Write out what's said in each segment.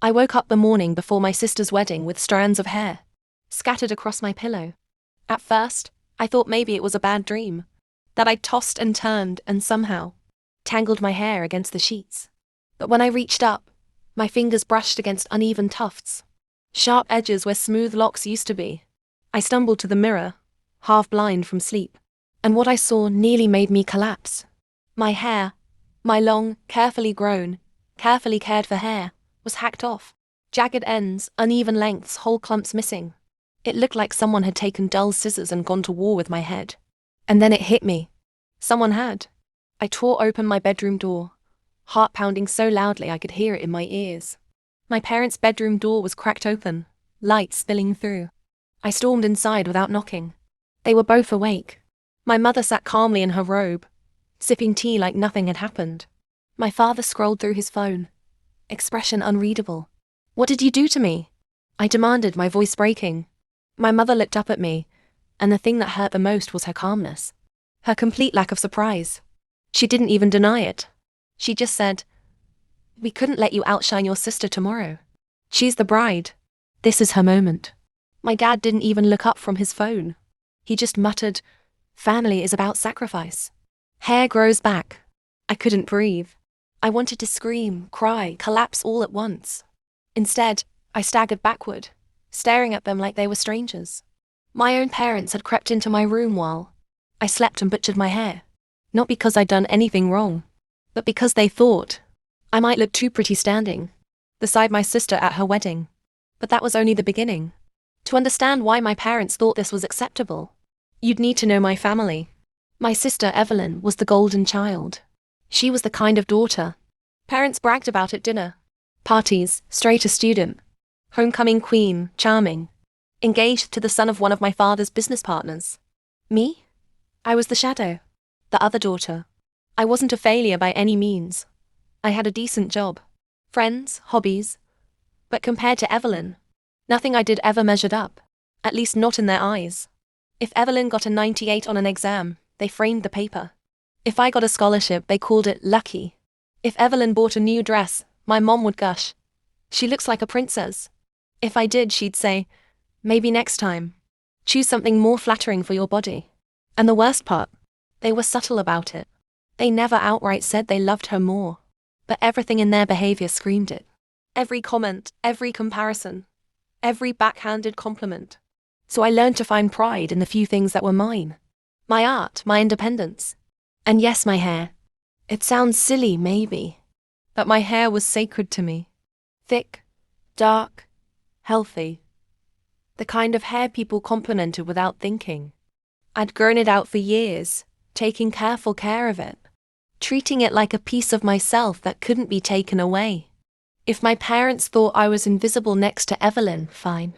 I woke up the morning before my sister's wedding with strands of hair scattered across my pillow. At first, I thought maybe it was a bad dream, that I tossed and turned and somehow tangled my hair against the sheets. But when I reached up, my fingers brushed against uneven tufts, sharp edges where smooth locks used to be. I stumbled to the mirror, half blind from sleep, and what I saw nearly made me collapse. My hair, my long, carefully grown, carefully cared for hair, was hacked off. Jagged ends, uneven lengths, whole clumps missing. It looked like someone had taken dull scissors and gone to war with my head. And then it hit me. Someone had. I tore open my bedroom door, heart pounding so loudly I could hear it in my ears. My parents' bedroom door was cracked open, light spilling through. I stormed inside without knocking. They were both awake. My mother sat calmly in her robe, sipping tea like nothing had happened. My father scrolled through his phone, expression unreadable. "What did you do to me?" I demanded, my voice breaking. My mother looked up at me, and the thing that hurt the most was her calmness. Her complete lack of surprise. She didn't even deny it. She just said, "We couldn't let you outshine your sister tomorrow. She's the bride. This is her moment." My dad didn't even look up from his phone. He just muttered, "Family is about sacrifice. Hair grows back." I couldn't breathe. I wanted to scream, cry, collapse all at once. Instead, I staggered backward, staring at them like they were strangers. My own parents had crept into my room while I slept and butchered my hair. Not because I'd done anything wrong, but because they thought I might look too pretty standing beside my sister at her wedding. But that was only the beginning. To understand why my parents thought this was acceptable, you'd need to know my family. My sister Evelyn was the golden child. She was the kind of daughter parents bragged about at dinner, parties, straight A student, homecoming queen, charming, engaged to the son of one of my father's business partners. Me? I was the shadow, the other daughter. I wasn't a failure by any means. I had a decent job, friends, hobbies, but compared to Evelyn, nothing I did ever measured up, at least not in their eyes. If Evelyn got a 98 on an exam, they framed the paper. If I got a scholarship, they called it lucky. If Evelyn bought a new dress, my mom would gush, "She looks like a princess." If I did, she'd say, "Maybe next time. Choose something more flattering for your body." And the worst part, they were subtle about it. They never outright said they loved her more, but everything in their behavior screamed it. Every comment, every comparison, every backhanded compliment. So I learned to find pride in the few things that were mine. My art, my independence. And yes, my hair. It sounds silly, maybe, but my hair was sacred to me. Thick, dark, healthy. The kind of hair people complimented without thinking. I'd grown it out for years, taking careful care of it, treating it like a piece of myself that couldn't be taken away. If my parents thought I was invisible next to Evelyn, fine.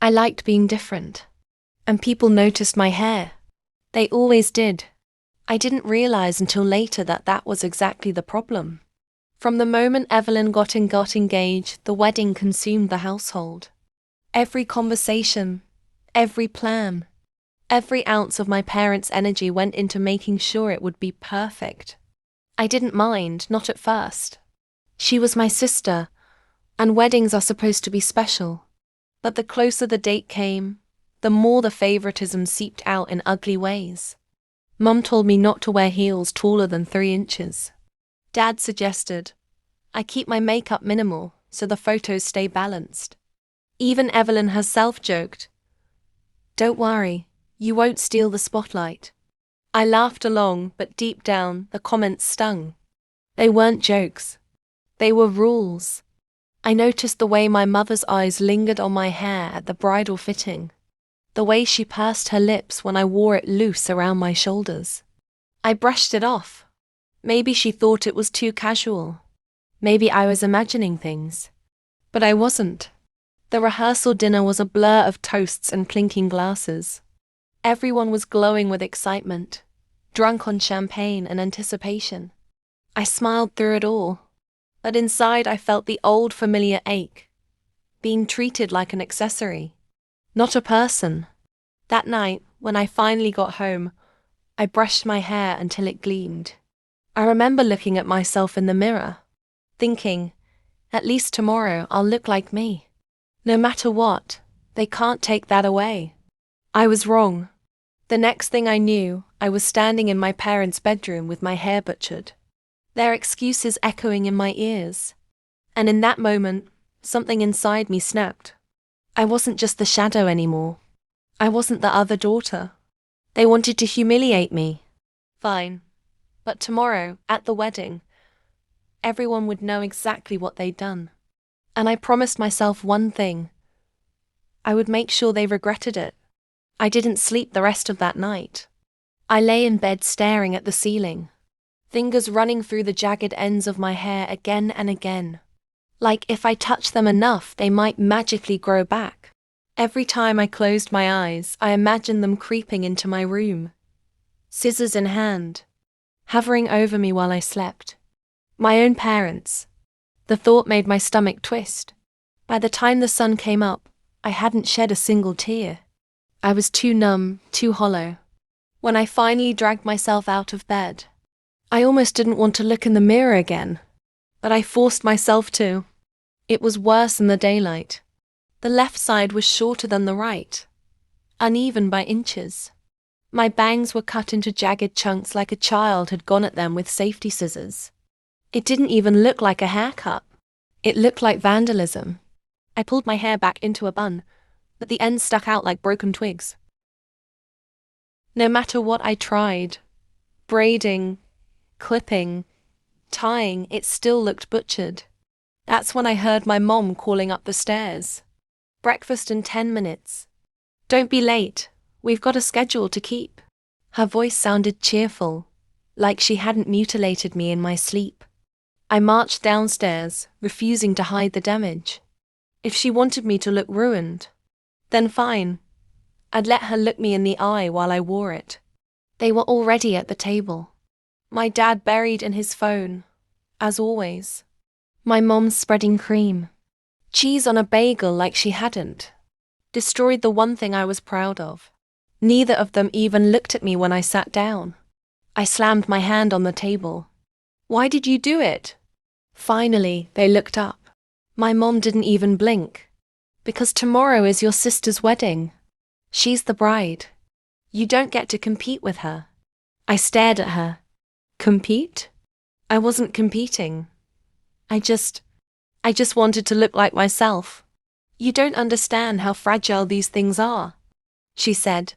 I liked being different. And people noticed my hair. They always did. I didn't realize until later that that was exactly the problem. From the moment Evelyn got engaged, the wedding consumed the household. Every conversation, every plan, every ounce of my parents' energy went into making sure it would be perfect. I didn't mind, not at first. She was my sister, and weddings are supposed to be special. But the closer the date came, the more the favoritism seeped out in ugly ways. Mum told me not to wear heels taller than 3 inches. Dad suggested I keep my makeup minimal so the photos stay balanced. Even Evelyn herself joked, "Don't worry, you won't steal the spotlight." I laughed along, but deep down, the comments stung. They weren't jokes. They were rules. I noticed the way my mother's eyes lingered on my hair at the bridal fitting. The way she pursed her lips when I wore it loose around my shoulders. I brushed it off. Maybe she thought it was too casual. Maybe I was imagining things. But I wasn't. The rehearsal dinner was a blur of toasts and clinking glasses. Everyone was glowing with excitement, drunk on champagne and anticipation. I smiled through it all, but inside I felt the old familiar ache, being treated like an accessory, not a person. That night, when I finally got home, I brushed my hair until it gleamed. I remember looking at myself in the mirror, thinking, At least tomorrow I'll look like me. No matter what, they can't take that away. I was wrong. The next thing I knew, I was standing in my parents' bedroom with my hair butchered. Their excuses echoing in my ears. And in that moment, something inside me snapped. I wasn't just the shadow anymore. I wasn't the other daughter. They wanted to humiliate me. Fine. But tomorrow, at the wedding, everyone would know exactly what they'd done. And I promised myself one thing. I would make sure they regretted it. I didn't sleep the rest of that night. I lay in bed staring at the ceiling, fingers running through the jagged ends of my hair again and again. Like if I touched them enough, they might magically grow back. Every time I closed my eyes, I imagined them creeping into my room, scissors in hand, hovering over me while I slept. My own parents. The thought made my stomach twist. By the time the sun came up, I hadn't shed a single tear. I was too numb, too hollow. When I finally dragged myself out of bed, I almost didn't want to look in the mirror again, but I forced myself to. It was worse in the daylight. The left side was shorter than the right, uneven by inches. My bangs were cut into jagged chunks like a child had gone at them with safety scissors. It didn't even look like a haircut. It looked like vandalism. I pulled my hair back into a bun, but the ends stuck out like broken twigs. No matter what I tried, braiding, clipping, tying, it still looked butchered. That's when I heard my mom calling up the stairs. Breakfast in 10 minutes. Don't be late, we've got a schedule to keep. Her voice sounded cheerful, like she hadn't mutilated me in my sleep. I marched downstairs, refusing to hide the damage. If she wanted me to look ruined, then fine. I'd let her look me in the eye while I wore it. They were already at the table. My dad buried in his phone, as always. My mom spreading cream. Cheese on a bagel like she hadn't. Destroyed the one thing I was proud of. Neither of them even looked at me when I sat down. I slammed my hand on the table. Why did you do it? Finally, they looked up. My mom didn't even blink. Because tomorrow is your sister's wedding. She's the bride. You don't get to compete with her. I stared at her. Compete? I wasn't competing. I just wanted to look like myself. You don't understand how fragile these things are, she said,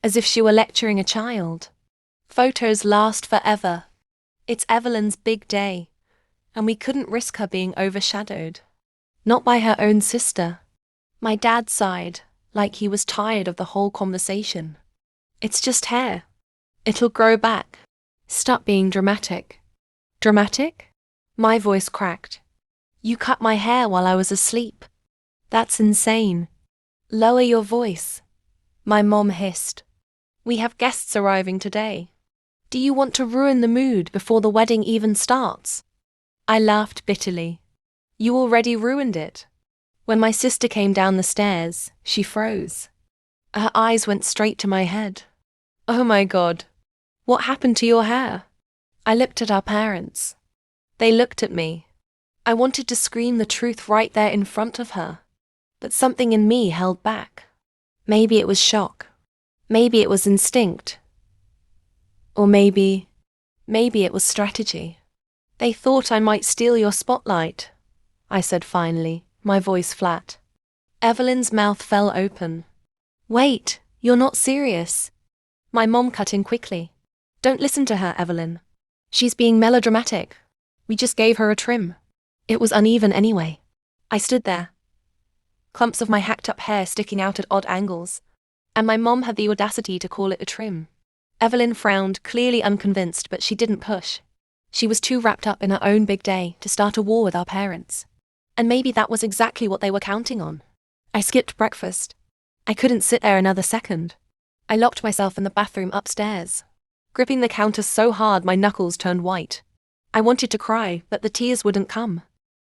as if she were lecturing a child. Photos last forever. It's Evelyn's big day, and we couldn't risk her being overshadowed. Not by her own sister. My dad sighed, like he was tired of the whole conversation. It's just hair. It'll grow back. Stop being dramatic. Dramatic? My voice cracked. You cut my hair while I was asleep. That's insane. Lower your voice. My mom hissed. We have guests arriving today. Do you want to ruin the mood before the wedding even starts? I laughed bitterly. You already ruined it. When my sister came down the stairs, she froze. Her eyes went straight to my head. Oh my God. What happened to your hair? I looked at our parents. They looked at me. I wanted to scream the truth right there in front of her, but something in me held back. Maybe it was shock. Maybe it was instinct. Or maybe it was strategy. They thought I might steal your spotlight, I said finally, my voice flat. Evelyn's mouth fell open. Wait, you're not serious. My mom cut in quickly. Don't listen to her, Evelyn. She's being melodramatic. We just gave her a trim. It was uneven anyway. I stood there, clumps of my hacked-up hair sticking out at odd angles, and my mom had the audacity to call it a trim. Evelyn frowned, clearly unconvinced, but she didn't push. She was too wrapped up in her own big day to start a war with our parents. And maybe that was exactly what they were counting on. I skipped breakfast. I couldn't sit there another second. I locked myself in the bathroom upstairs, gripping the counter so hard my knuckles turned white. I wanted to cry, but the tears wouldn't come.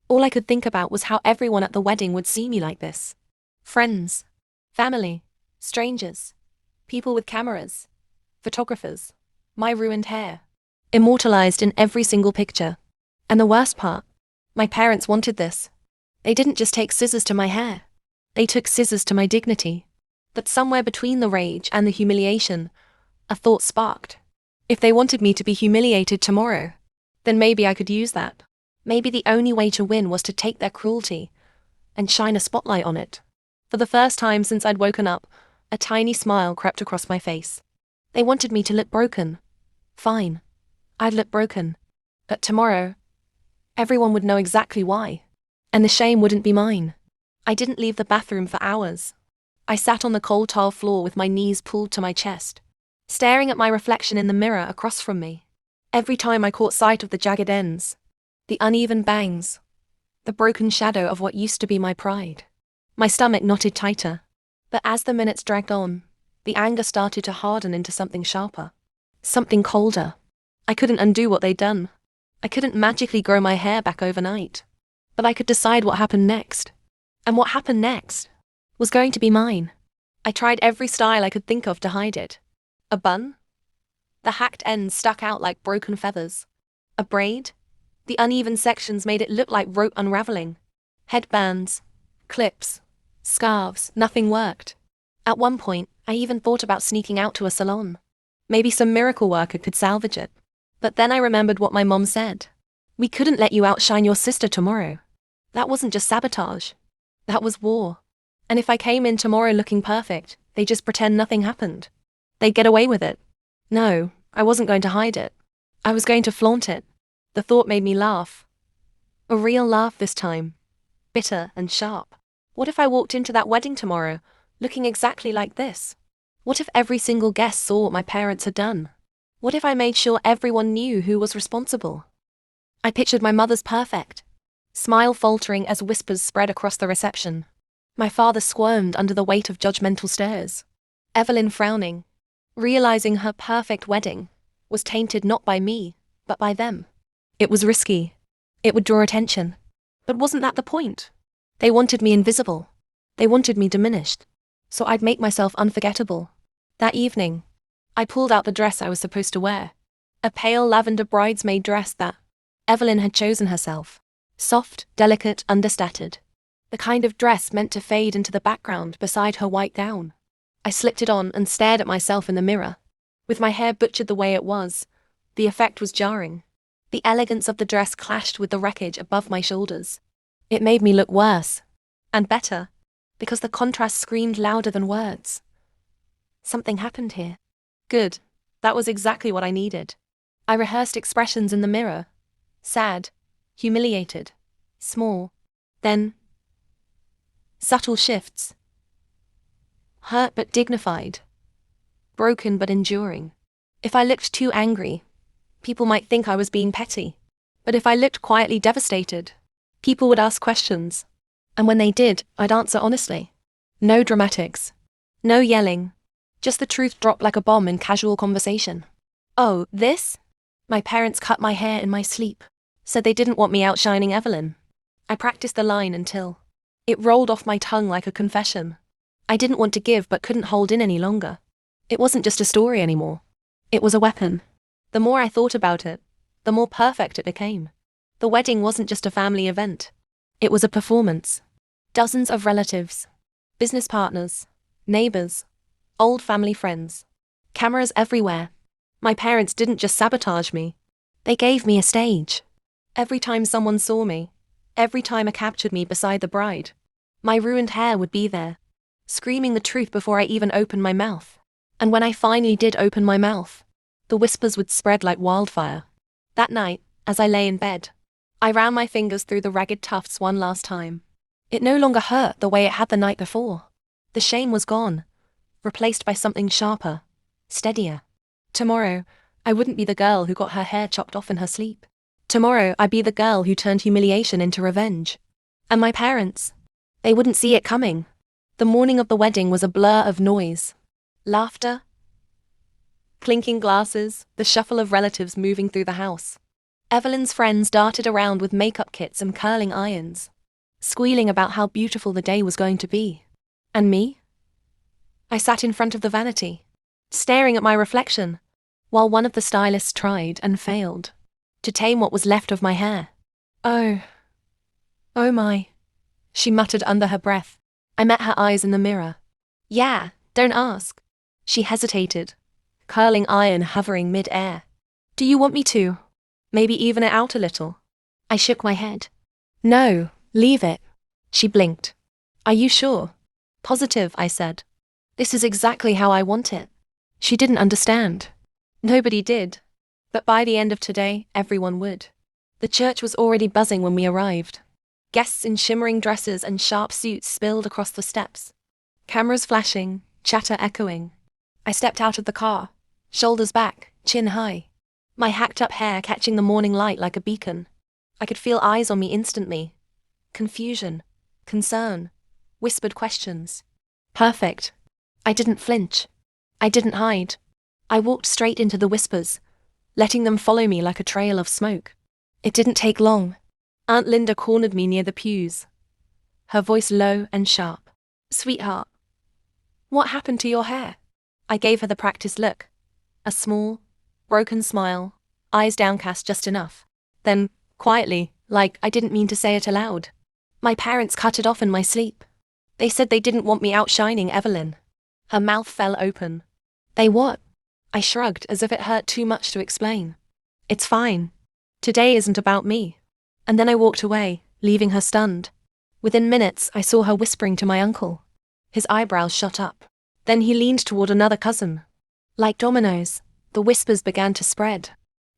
All I could think about was how everyone at the wedding would see me like this. Friends, family, strangers, people with cameras, photographers, my ruined hair, immortalized in every single picture. And the worst part, My parents wanted this. They didn't just take scissors to my hair. They took scissors to my dignity. But somewhere between the rage and the humiliation, a thought sparked. If they wanted me to be humiliated tomorrow, then maybe I could use that. Maybe the only way to win was to take their cruelty and shine a spotlight on it. For the first time since I'd woken up, a tiny smile crept across my face. They wanted me to look broken. Fine. I'd look broken. But tomorrow, everyone would know exactly why. And the shame wouldn't be mine. I didn't leave the bathroom for hours. I sat on the cold tile floor with my knees pulled to my chest, staring at my reflection in the mirror across from me. Every time I caught sight of the jagged ends, the uneven bangs, the broken shadow of what used to be my pride, my stomach knotted tighter. But as the minutes dragged on, the anger started to harden into something sharper, something colder. I couldn't undo what they'd done. I couldn't magically grow my hair back overnight. But I could decide what happened next. And what happened next was going to be mine. I tried every style I could think of to hide it. A bun? The hacked ends stuck out like broken feathers. A braid? The uneven sections made it look like rope unraveling. Headbands, clips, scarves, nothing worked. At one point, I even thought about sneaking out to a salon. Maybe some miracle worker could salvage it. But then I remembered what my mom said. We couldn't let you outshine your sister tomorrow. That wasn't just sabotage. That was war. And if I came in tomorrow looking perfect, they'd just pretend nothing happened. They'd get away with it. No, I wasn't going to hide it. I was going to flaunt it. The thought made me laugh. A real laugh this time. Bitter and sharp. What if I walked into that wedding tomorrow, looking exactly like this? What if every single guest saw what my parents had done? What if I made sure everyone knew who was responsible? I pictured my mother's perfect smile faltering as whispers spread across the reception. My father squirmed under the weight of judgmental stares. Evelyn frowning, realizing her perfect wedding was tainted not by me, but by them. It was risky. It would draw attention. But wasn't that the point? They wanted me invisible. They wanted me diminished. So I'd make myself unforgettable. That evening, I pulled out the dress I was supposed to wear. A pale lavender bridesmaid dress that Evelyn had chosen herself. Soft, delicate, understated. The kind of dress meant to fade into the background beside her white gown. I slipped it on and stared at myself in the mirror. With my hair butchered the way it was, the effect was jarring. The elegance of the dress clashed with the wreckage above my shoulders. It made me look worse. And better. Because the contrast screamed louder than words. Something happened here. Good. That was exactly what I needed. I rehearsed expressions in the mirror. Sad. Humiliated. Small. Then subtle shifts. Hurt but dignified. Broken but enduring. If I looked too angry, people might think I was being petty. But if I looked quietly devastated, people would ask questions. And when they did, I'd answer honestly. No dramatics. No yelling. Just the truth dropped like a bomb in casual conversation. Oh, this? My parents cut my hair in my sleep. Said they didn't want me outshining Evelyn. I practiced the line until it rolled off my tongue like a confession. I didn't want to give but couldn't hold in any longer. It wasn't just a story anymore. It was a weapon. The more I thought about it, the more perfect it became. The wedding wasn't just a family event. It was a performance. Dozens of relatives, business partners, neighbors, old family friends. Cameras everywhere. My parents didn't just sabotage me. They gave me a stage. Every time someone saw me, every time I captured me beside the bride, my ruined hair would be there, screaming the truth before I even opened my mouth. And when I finally did open my mouth, the whispers would spread like wildfire. That night, as I lay in bed, I ran my fingers through the ragged tufts one last time. It no longer hurt the way it had the night before. The shame was gone, replaced by something sharper, steadier. Tomorrow, I wouldn't be the girl who got her hair chopped off in her sleep. Tomorrow, I'd be the girl who turned humiliation into revenge. And my parents, they wouldn't see it coming. The morning of the wedding was a blur of noise. Laughter, clinking glasses, the shuffle of relatives moving through the house. Evelyn's friends darted around with makeup kits and curling irons, squealing about how beautiful the day was going to be. And me? I sat in front of the vanity, staring at my reflection, while one of the stylists tried and failed to tame what was left of my hair. Oh, Oh my, she muttered under her breath. I met her eyes in the mirror. Yeah, don't ask. She hesitated, curling iron hovering mid-air. Do you want me to? Maybe even it out a little? I shook my head. No, leave it. She blinked. Are you sure? Positive, I said. This is exactly how I want it. She didn't understand. Nobody did. But by the end of today, everyone would. The church was already buzzing when we arrived. Guests in shimmering dresses and sharp suits spilled across the steps. Cameras flashing, chatter echoing. I stepped out of the car, shoulders back, chin high. My hacked-up hair catching the morning light like a beacon. I could feel eyes on me instantly. Confusion, concern, whispered questions. Perfect. I didn't flinch. I didn't hide. I walked straight into the whispers, letting them follow me like a trail of smoke. It didn't take long. Aunt Linda cornered me near the pews, her voice low and sharp. Sweetheart, what happened to your hair? I gave her the practiced look. A small, broken smile, eyes downcast just enough. Then, quietly, like I didn't mean to say it aloud. My parents cut it off in my sleep. They said they didn't want me outshining Evelyn. Her mouth fell open. They what? I shrugged as if it hurt too much to explain. It's fine. Today isn't about me. And then I walked away, leaving her stunned. Within minutes, I saw her whispering to my uncle. His eyebrows shot up. Then he leaned toward another cousin. Like dominoes, the whispers began to spread.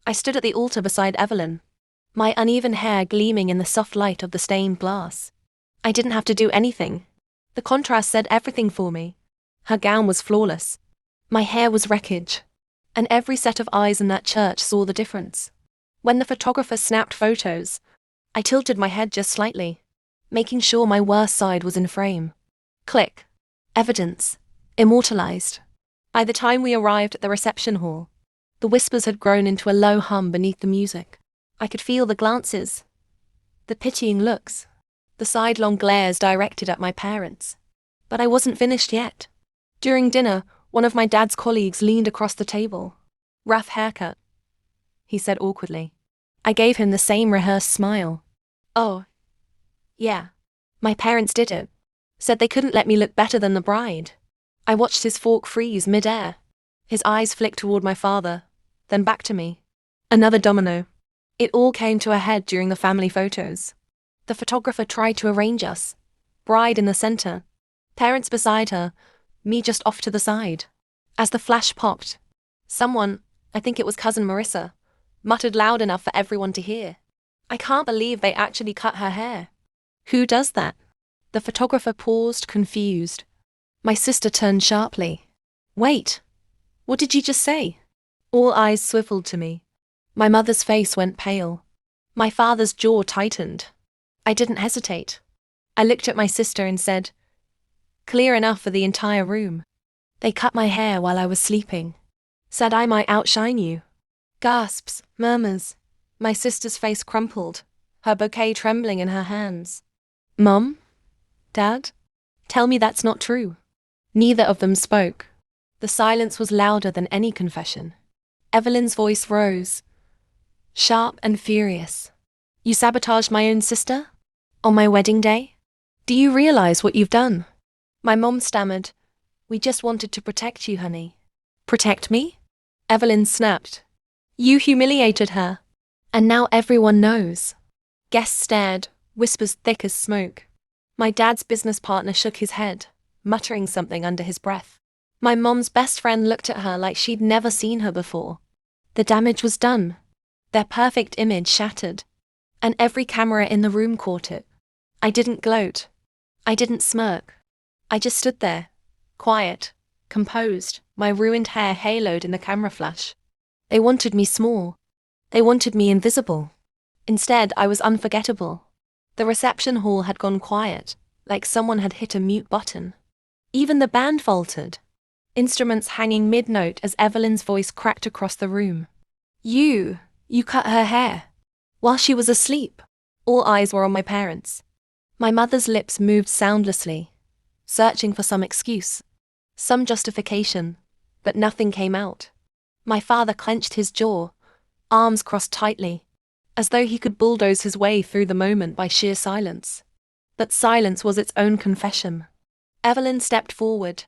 I stood at the altar beside Evelyn, my uneven hair gleaming in the soft light of the stained glass. I didn't have to do anything. The contrast said everything for me. Her gown was flawless. My hair was wreckage. And every set of eyes in that church saw the difference. When the photographer snapped photos, I tilted my head just slightly, making sure my worst side was in frame. Click. Evidence. Immortalized. By the time we arrived at the reception hall, the whispers had grown into a low hum beneath the music. I could feel the glances, the pitying looks, the sidelong glares directed at my parents. But I wasn't finished yet. During dinner, one of my dad's colleagues leaned across the table. Rough haircut, he said awkwardly. I gave him the same rehearsed smile. Oh, yeah. My parents did it. Said they couldn't let me look better than the bride. I watched his fork freeze mid-air. His eyes flicked toward my father, then back to me. Another domino. It all came to a head during the family photos. The photographer tried to arrange us. Bride in the center, parents beside her, me just off to the side. As the flash popped, someone, I think it was cousin Marissa, muttered loud enough for everyone to hear. I can't believe they actually cut her hair. Who does that? The photographer paused, confused. My sister turned sharply. Wait, what did you just say? All eyes swiveled to me. My mother's face went pale. My father's jaw tightened. I didn't hesitate. I looked at my sister and said, clear enough for the entire room. They cut my hair while I was sleeping. Said I might outshine you. Gasps, murmurs. My sister's face crumpled, her bouquet trembling in her hands. Mum? Dad? Tell me that's not true. Neither of them spoke. The silence was louder than any confession. Evelyn's voice rose, sharp and furious. You sabotaged my own sister? On my wedding day? Do you realize what you've done? My mom stammered. We just wanted to protect you, honey. Protect me? Evelyn snapped. You humiliated her. And now everyone knows. Guests stared, whispers thick as smoke. My dad's business partner shook his head, muttering something under his breath. My mom's best friend looked at her like she'd never seen her before. The damage was done. Their perfect image shattered. And every camera in the room caught it. I didn't gloat. I didn't smirk. I just stood there, quiet, composed, my ruined hair haloed in the camera flash. They wanted me small. They wanted me invisible. Instead, I was unforgettable. The reception hall had gone quiet, like someone had hit a mute button. Even the band faltered, instruments hanging mid-note as Evelyn's voice cracked across the room. You cut her hair. While she was asleep. All eyes were on my parents. My mother's lips moved soundlessly, searching for some excuse, some justification, but nothing came out. My father clenched his jaw, arms crossed tightly. as though he could bulldoze his way through the moment by sheer silence. But silence was its own confession. Evelyn stepped forward,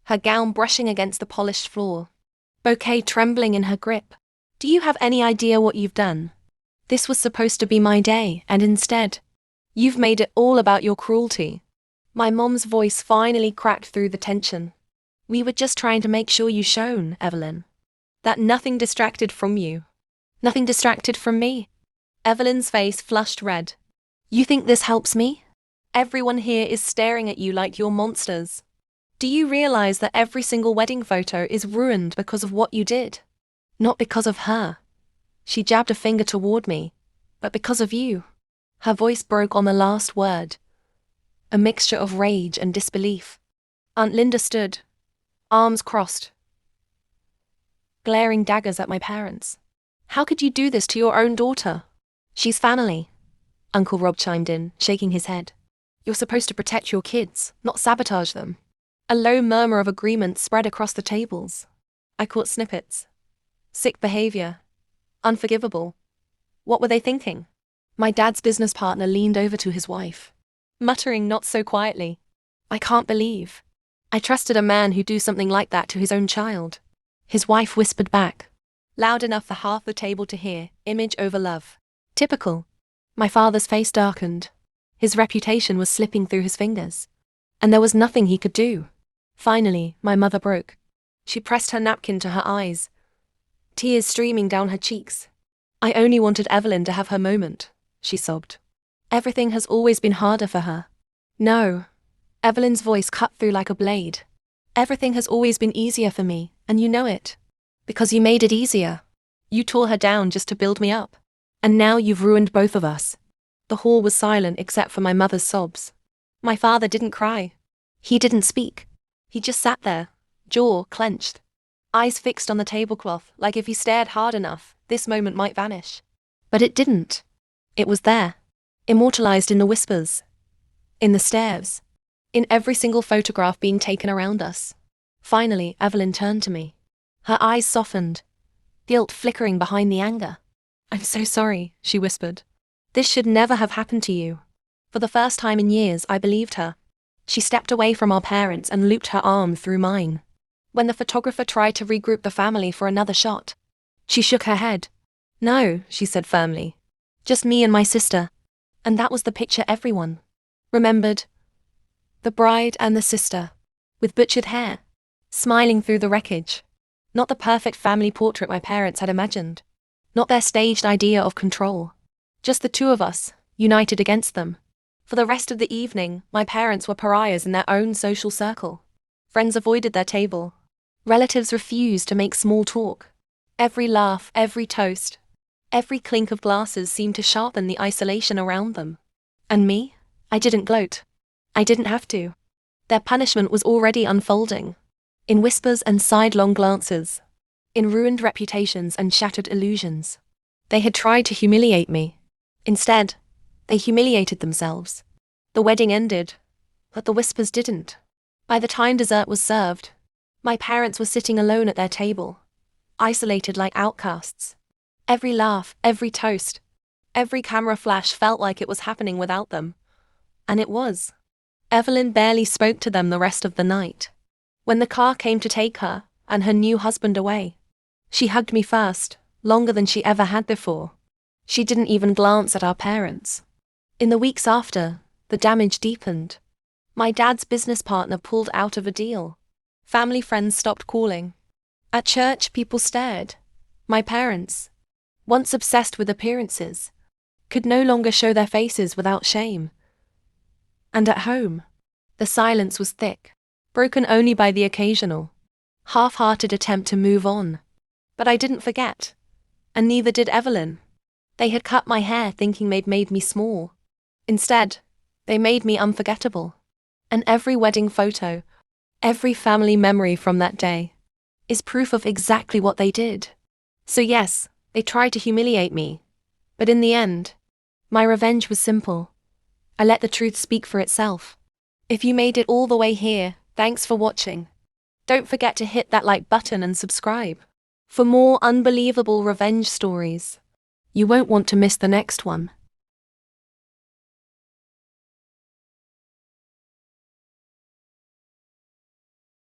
her gown brushing against the polished floor, bouquet trembling in her grip. "Do you have any idea what you've done? This was supposed to be my day, and instead, you've made it all about your cruelty." My mom's voice finally cracked through the tension. "We were just trying to make sure you shone, Evelyn. That nothing distracted from you." "Nothing distracted from me?" Evelyn's face flushed red. "You think this helps me? Everyone here is staring at you like you're monsters. Do you realize that every single wedding photo is ruined because of what you did? Not because of her." She jabbed a finger toward me. "But because of you." Her voice broke on the last word, a mixture of rage and disbelief. Aunt Linda stood, arms crossed, glaring daggers at my parents. "How could you do this to your own daughter?" "She's family," Uncle Rob chimed in, shaking his head. "You're supposed to protect your kids, not sabotage them." A low murmur of agreement spread across the tables. I caught snippets. Sick behavior. Unforgivable. What were they thinking? My dad's business partner leaned over to his wife, muttering not so quietly, "I can't believe I trusted a man who'd do something like that to his own child." His wife whispered back, loud enough for half the table to hear, "Image over love." Typical. My father's face darkened. His reputation was slipping through his fingers, and there was nothing he could do. Finally, my mother broke. She pressed her napkin to her eyes, tears streaming down her cheeks. "I only wanted Evelyn to have her moment," she sobbed. "Everything has always been harder for her." "No." Evelyn's voice cut through like a blade. "Everything has always been easier for me, and you know it. Because you made it easier. You tore her down just to build me up. And now you've ruined both of us." The hall was silent except for my mother's sobs. My father didn't cry. He didn't speak. He just sat there, jaw clenched, eyes fixed on the tablecloth, like if he stared hard enough, this moment might vanish. But it didn't. It was there, immortalized in the whispers, in the stares, in every single photograph being taken around us. Finally, Evelyn turned to me. Her eyes softened, guilt flickering behind the anger. "I'm so sorry," she whispered. "This should never have happened to you." For the first time in years, I believed her. She stepped away from our parents and looped her arm through mine. When the photographer tried to regroup the family for another shot, she shook her head. "No," she said firmly. "Just me and my sister." And that was the picture everyone remembered. The bride and the sister, with butchered hair, smiling through the wreckage. Not the perfect family portrait my parents had imagined. Not their staged idea of control. Just the two of us, united against them. For the rest of the evening, my parents were pariahs in their own social circle. Friends avoided their table. Relatives refused to make small talk. Every laugh, every toast, every clink of glasses seemed to sharpen the isolation around them. And me? I didn't gloat. I didn't have to. Their punishment was already unfolding. In whispers and sidelong glances. In ruined reputations and shattered illusions. They had tried to humiliate me. Instead, they humiliated themselves. The wedding ended, but the whispers didn't. By the time dessert was served, my parents were sitting alone at their table, isolated like outcasts. Every laugh, every toast, every camera flash felt like it was happening without them. And it was. Evelyn barely spoke to them the rest of the night. When the car came to take her and her new husband away, she hugged me first, longer than she ever had before. She didn't even glance at our parents. In the weeks after, the damage deepened. My dad's business partner pulled out of a deal. Family friends stopped calling. At church, people stared. My parents, once obsessed with appearances, could no longer show their faces without shame. And at home, the silence was thick, broken only by the occasional, half-hearted attempt to move on. But I didn't forget. And neither did Evelyn. They had cut my hair thinking they'd made me small. Instead, they made me unforgettable. And every wedding photo, every family memory from that day, is proof of exactly what they did. So yes, they tried to humiliate me. But in the end, my revenge was simple. I let the truth speak for itself. If you made it all the way here, thanks for watching. Don't forget to hit that like button and subscribe for more unbelievable revenge stories. You won't want to miss the next one.